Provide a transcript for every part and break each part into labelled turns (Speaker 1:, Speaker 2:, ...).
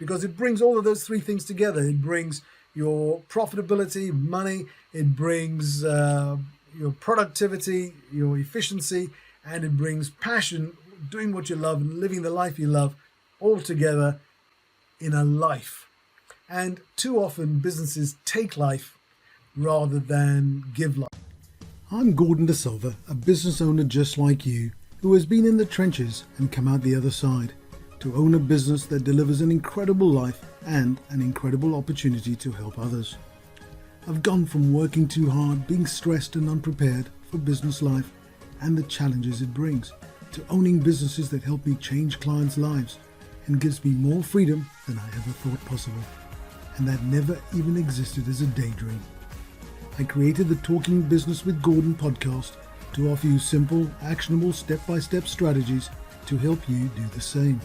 Speaker 1: because it brings all of those three things together. It brings your profitability, money, it brings your productivity, your efficiency, and it brings passion, doing what you love and living the life you love all together in a life. And too often businesses take life rather than give life. I'm Gordon De Silva, a business owner just like you, who has been in the trenches and come out the other side to own a business that delivers an incredible life and an incredible opportunity to help others. I've gone from working too hard, being stressed and unprepared for business life and the challenges it brings, to owning businesses that help me change clients' lives and gives me more freedom than I ever thought possible, and that never even existed as a daydream. I created the Talking Business with Gordon podcast to offer you simple, actionable, step-by-step strategies to help you do the same.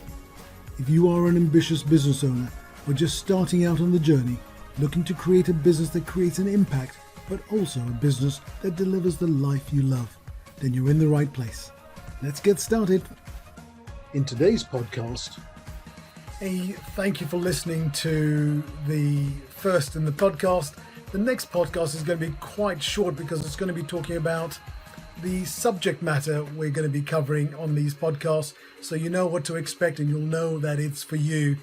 Speaker 1: If you are an ambitious business owner or just starting out on the journey, looking to create a business that creates an impact, but also a business that delivers the life you love, then you're in the right place. Let's get started. In today's podcast, thank you for listening to the first in the podcast. The next podcast is going to be quite short because it's going to be talking about the subject matter we're going to be covering on these podcasts, so you know what to expect and you'll know that it's for you,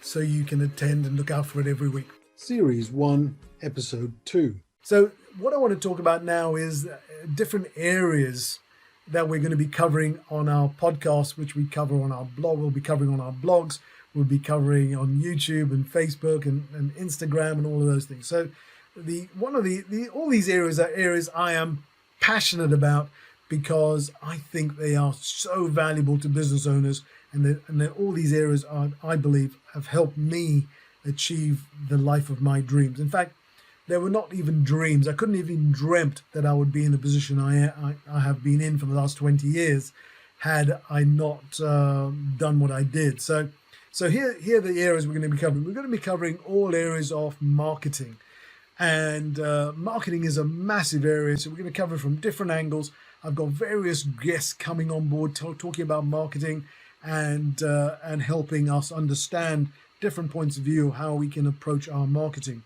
Speaker 1: so you can attend and look out for it every week. Series 1, Episode 2. So what I want to talk about now is different areas that we're going to be covering on our podcast, which we cover on our blog. We'll be covering on our blogs. We'll be covering on YouTube and Facebook and Instagram and all of those things. So all these areas are areas I am passionate about because I think they are so valuable to business owners, and all these areas I believe have helped me achieve the life of my dreams. In fact, they were not even dreams. I couldn't even dreamt that I would be in the position I have been in for the last 20 years had I not done what I did. So here are the areas we're going to be covering. We're going to be covering all areas of marketing. And marketing is a massive area, so we're going to cover it from different angles. I've got various guests coming on board talking about marketing and helping us understand different points of view of how we can approach our marketing.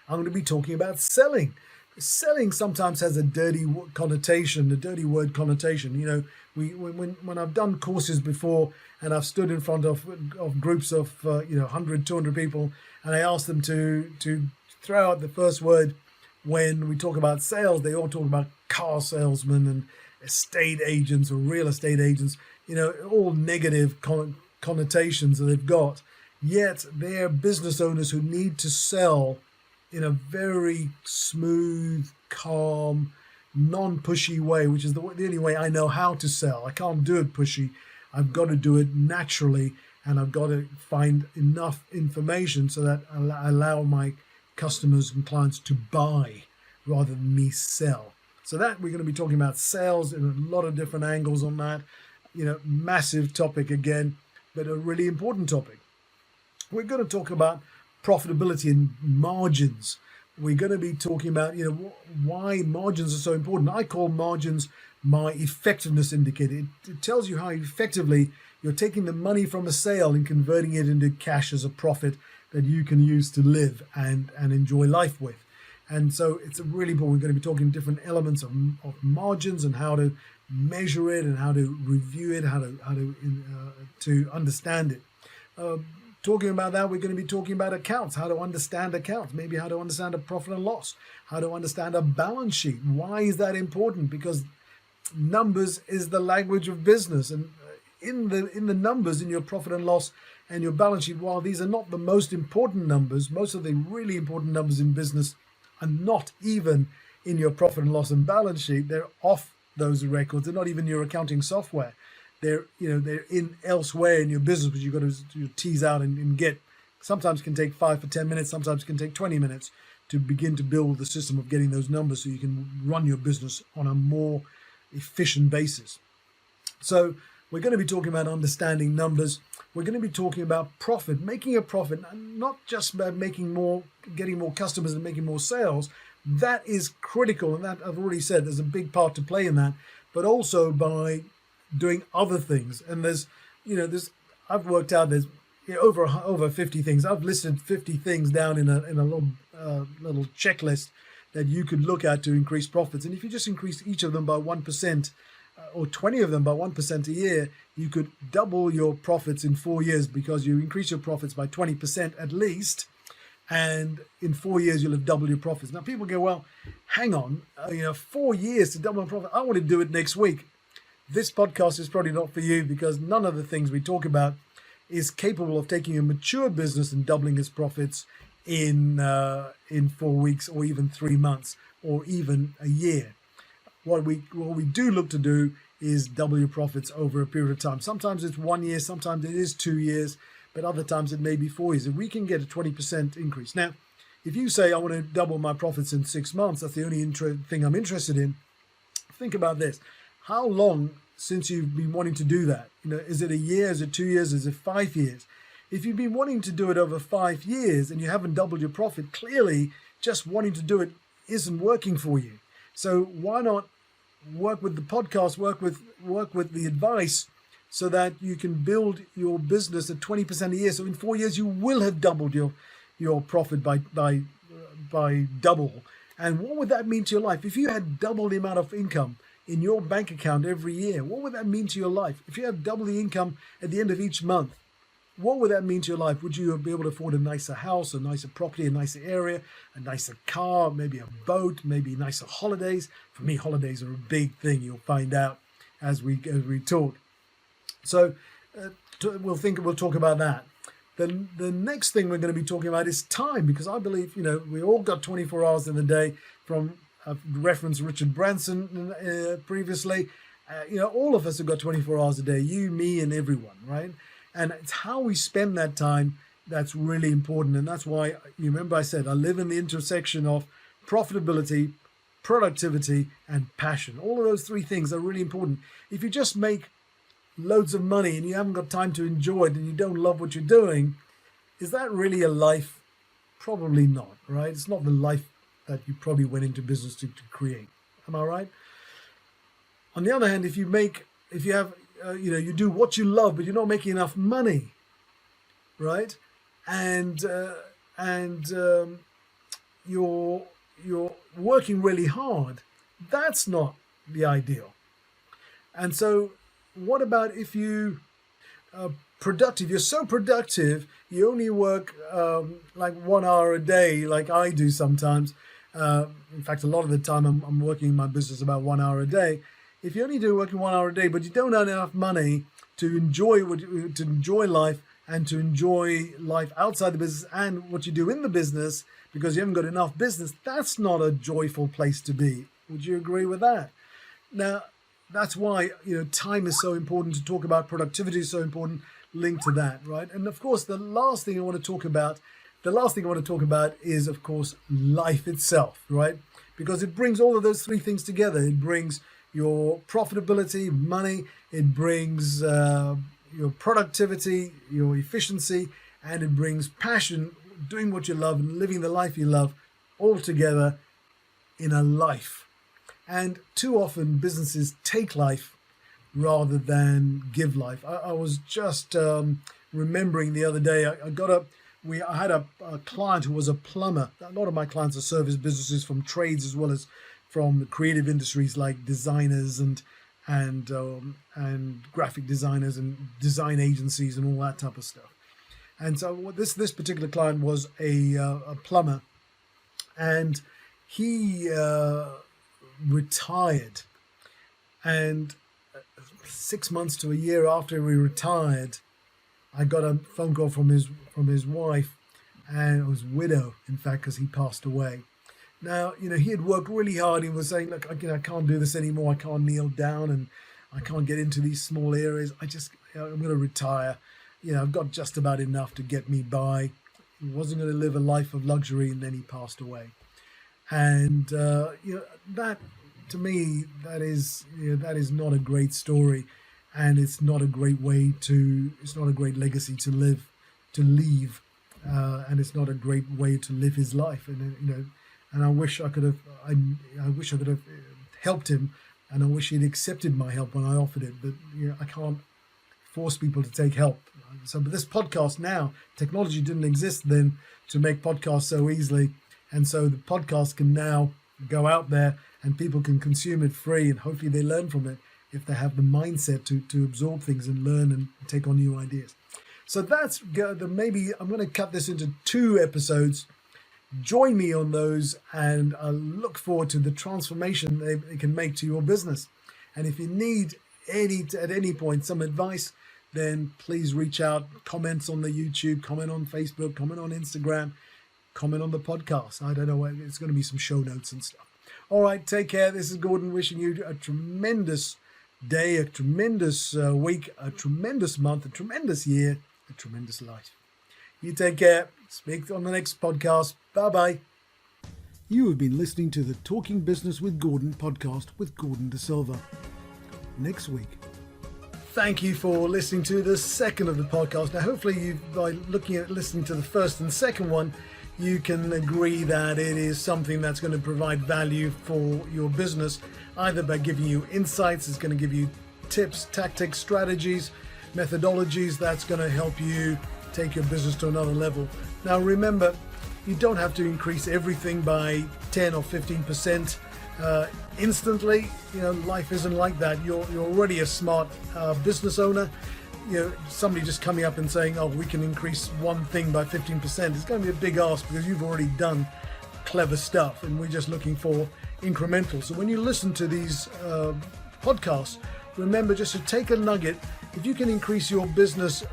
Speaker 1: I'm going to be talking about selling. Selling sometimes has a dirty word connotation. You know, when I've done courses before and I've stood in front of groups of 100, 200 people, and I ask them to throw out the first word when we talk about sales, they all talk about car salesmen and estate agents or real estate agents, all negative connotations that they've got. Yet they're business owners who need to sell in a very smooth, calm, non-pushy way, which is the only way I know how to sell. I can't do it pushy. I've got to do it naturally, and I've got to find enough information so that I allow my customers and clients to buy rather than me sell. So that we're going to be talking about sales in a lot of different angles on that. Massive topic again, but a really important topic. We're going to talk about profitability and margins. We're going to be talking about why margins are so important. I call margins my effectiveness indicator. It tells you how effectively you're taking the money from a sale and converting it into cash as a profit that you can use to live and enjoy life with. And so it's really important. We're going to be talking different elements of margins and how to measure it and how to review it, how to understand it. Talking about that, we're going to be talking about accounts, how to understand accounts, maybe how to understand a profit and loss, how to understand a balance sheet. Why is that important? Because numbers is the language of business, and in the numbers in your profit and loss and your balance sheet, while these are not the most important numbers, most of the really important numbers in business are not even in your profit and loss and balance sheet. They're off those records. They're not even your accounting software. They're in elsewhere in your business, which you've got to tease out and get. Sometimes can take 5 to 10 minutes. Sometimes can take 20 minutes to begin to build the system of getting those numbers so you can run your business on a more efficient basis. So we're going to be talking about understanding numbers. We're going to be talking about profit, making a profit, not just about getting more customers and making more sales. That is critical, and that I've already said there's a big part to play in that, but also by doing other things. And I've worked out there's over 50 things. I've listed 50 things down in a little checklist that you could look at to increase profits. And if you just increase each of them by 1%, or 20 of them by 1% a year, you could double your profits in 4 years, because you increase your profits by 20% at least. And in 4 years, you'll have doubled your profits. Now, people go, well, hang on, 4 years to double my profit. I want to do it next week. This podcast is probably not for you, because none of the things we talk about is capable of taking a mature business and doubling its profits in 4 weeks, or even 3 months, or even a year. What we do look to do is double your profits over a period of time. Sometimes it's 1 year, sometimes it is 2 years, but other times it may be 4 years. If we can get a 20% increase. Now, if you say, I want to double my profits in 6 months, that's the only thing I'm interested in. Think about this. How long since you've been wanting to do that? Is it a year? Is it 2 years? Is it 5 years? If you've been wanting to do it over 5 years and you haven't doubled your profit, clearly just wanting to do it isn't working for you. So why not work with the podcast, work with the advice, so that you can build your business at 20% a year. So in 4 years, you will have doubled your profit by double. And what would that mean to your life? If you had double the amount of income in your bank account every year, what would that mean to your life? If you have double the income at the end of each month, what would that mean to your life? Would you be able to afford a nicer house, a nicer property, a nicer area, a nicer car, maybe a boat, maybe nicer holidays? For me, holidays are a big thing. You'll find out as we talk. So we'll talk about that. The next thing we're going to be talking about is time, because I believe, we all got 24 hours in the day. From I've referenced Richard Branson previously. All of us have got 24 hours a day, you, me, and everyone, right? And it's how we spend that time that's really important. And that's why, you remember I said, I live in the intersection of profitability, productivity, and passion. All of those three things are really important. If you just make loads of money and you haven't got time to enjoy it and you don't love what you're doing, is that really a life? Probably not, right? It's not the life that you probably went into business to create. Am I right? On the other hand, if you do what you love, but you're not making enough money, right? And you're working really hard, that's not the ideal. And so what about if you are productive? You're so productive, you only work like 1 hour a day, like I do sometimes. In fact, a lot of the time I'm working in my business about 1 hour a day. If you only do working 1 hour a day, but you don't earn enough money to enjoy life and to enjoy life outside the business and what you do in the business, because you haven't got enough business, that's not a joyful place to be. Would you agree with that? Now, that's why time is so important to talk about. Productivity is so important, linked to that, right? And of course, the last thing I want to talk about is, of course, life itself, right? Because it brings all of those three things together. It brings your profitability, money, it brings your productivity, your efficiency, and it brings passion, doing what you love and living the life you love, all together in a life. And too often businesses take life rather than give life. I was just remembering the other day, I had a client who was a plumber. A lot of my clients are service businesses, from trades as well as from creative industries like designers and graphic designers and design agencies and all that type of stuff. And so this particular client was a plumber, and he retired. And 6 months to a year after he retired, I got a phone call from his wife, and it was widow, in fact, because he passed away. Now, he had worked really hard. He was saying, look, I can't do this anymore. I can't kneel down and I can't get into these small areas. I'm going to retire. I've got just about enough to get me by. He wasn't going to live a life of luxury, and then he passed away. And, that, to me, that is not a great story. And it's not a great legacy to leave. And it's not a great way to live his life. And I wish I could have helped him, and I wish he'd accepted my help when I offered it. But I can't force people to take help. So, but this podcast now, technology didn't exist then to make podcasts so easily. And so the podcast can now go out there and people can consume it free, and hopefully they learn from it if they have the mindset to absorb things and learn and take on new ideas. So that's good. Maybe I'm going to cut this into 2 episodes. Join me on those, and I look forward to the transformation they can make to your business. And if you need at any point some advice, then please reach out. Comments on the YouTube, comment on Facebook, comment on Instagram, comment on the podcast. I don't know, it's going to be some show notes and stuff. All right, take care. This is Gordon wishing you a tremendous day, a tremendous week, a tremendous month, a tremendous year, a tremendous life. You take care. Speak on the next podcast. Bye-bye. You have been listening to the Talking Business with Gordon podcast with Gordon De Silva. Next week. Thank you for listening to the second of the podcast. Now, hopefully, by listening to the first and second one, you can agree that it is something that's going to provide value for your business, either by giving you insights, it's going to give you tips, tactics, strategies, methodologies that's going to help you take your business to another level. Now, remember, you don't have to increase everything by 10 or 15%. Instantly. Life isn't like that. You're already a smart business owner. Somebody just coming up and saying, oh, we can increase one thing by 15%. It's going to be a big ask because you've already done clever stuff and we're just looking for incremental. So when you listen to these podcasts, remember just to take a nugget. If you can increase your business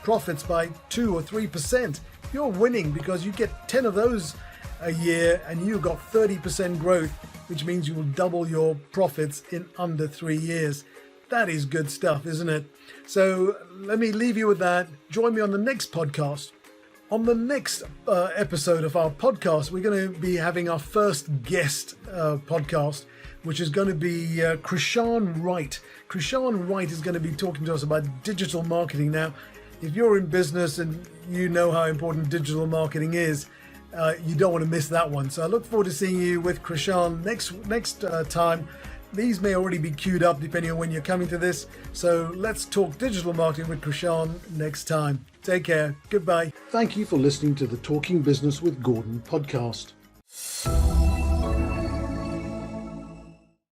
Speaker 1: profits by 2 or 3%, you're winning, because you get 10 of those a year and you've got 30% growth, which means you will double your profits in under 3 years. That is good stuff, isn't it? So let me leave you with that. Join me on the next podcast. On the next episode of our podcast, we're going to be having our first guest podcast, which is going to be Krishan Wright. Krishan Wright is going to be talking to us about digital marketing. Now, if you're in business and you know how important digital marketing is, you don't want to miss that one. So I look forward to seeing you with Krishan next time. These may already be queued up depending on when you're coming to this. So let's talk digital marketing with Krishan next time. Take care. Goodbye. Thank you for listening to the Talking Business with Gordon podcast.